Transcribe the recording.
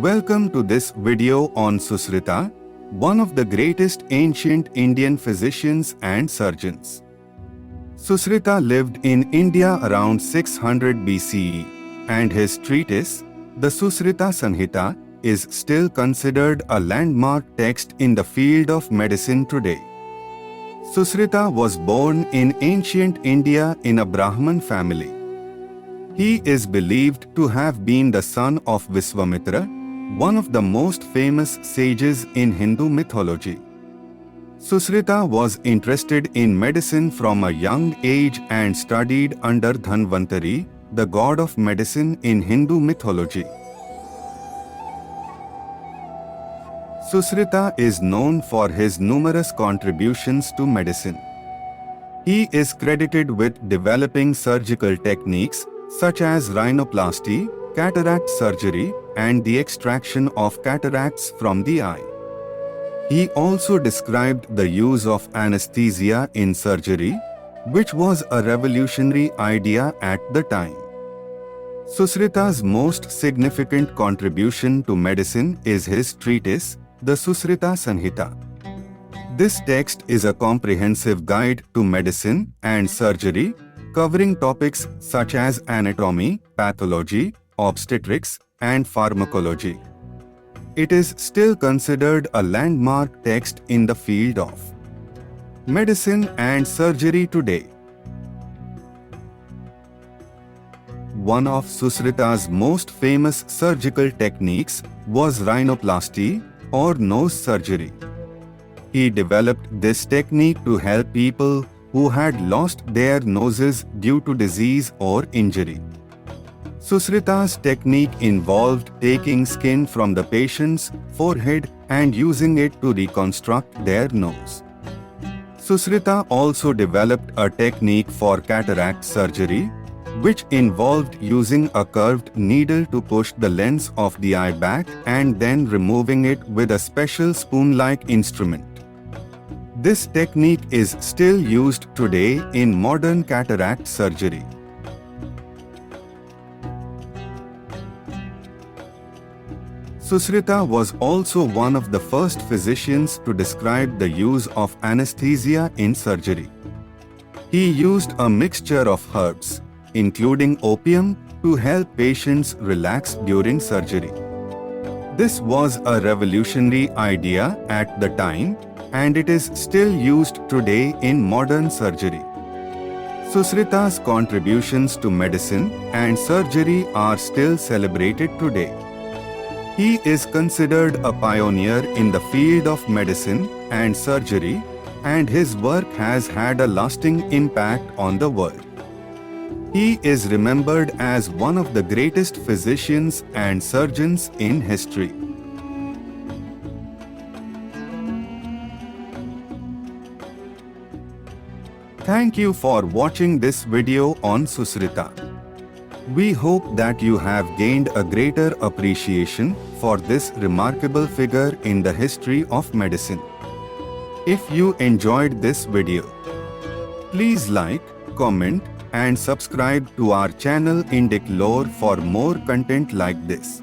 Welcome to this video on Susruta, one of the greatest ancient Indian physicians and surgeons. Susruta lived in India around 600 BCE, and his treatise, the Susruta Samhita, is still considered a landmark text in the field of medicine today. Susruta was born in ancient India in a Brahmin family. He is believed to have been the son of Viswamitra, one of the most famous sages in Hindu mythology. Susruta was interested in medicine from a young age and studied under Dhanvantari, the god of medicine in Hindu mythology. Susruta is known for his numerous contributions to medicine. He is credited with developing surgical techniques such as rhinoplasty, cataract surgery, and the extraction of cataracts from the eye. He also described the use of anesthesia in surgery, which was a revolutionary idea at the time. Susruta's most significant contribution to medicine is his treatise, the Susruta Samhita. This text is a comprehensive guide to medicine and surgery, covering topics such as anatomy, pathology, obstetrics, and pharmacology. It is still considered a landmark text in the field of medicine and surgery today. One of Susruta's most famous surgical techniques was rhinoplasty, or nose surgery. He developed this technique to help people who had lost their noses due to disease or injury. Susruta's technique involved taking skin from the patient's forehead and using it to reconstruct their nose. Susruta also developed a technique for cataract surgery, which involved using a curved needle to push the lens of the eye back and then removing it with a special spoon-like instrument. This technique is still used today in modern cataract surgery. Susruta was also one of the first physicians to describe the use of anesthesia in surgery. He used a mixture of herbs, including opium, to help patients relax during surgery. This was a revolutionary idea at the time, and it is still used today in modern surgery. Susruta's contributions to medicine and surgery are still celebrated today. He is considered a pioneer in the field of medicine and surgery, and his work has had a lasting impact on the world. He is remembered as one of the greatest physicians and surgeons in history. Thank you for watching this video on Susruta. We hope that you have gained a greater appreciation for this remarkable figure in the history of medicine. If you enjoyed this video, please like, comment, and subscribe to our channel Indic Lore for more content like this.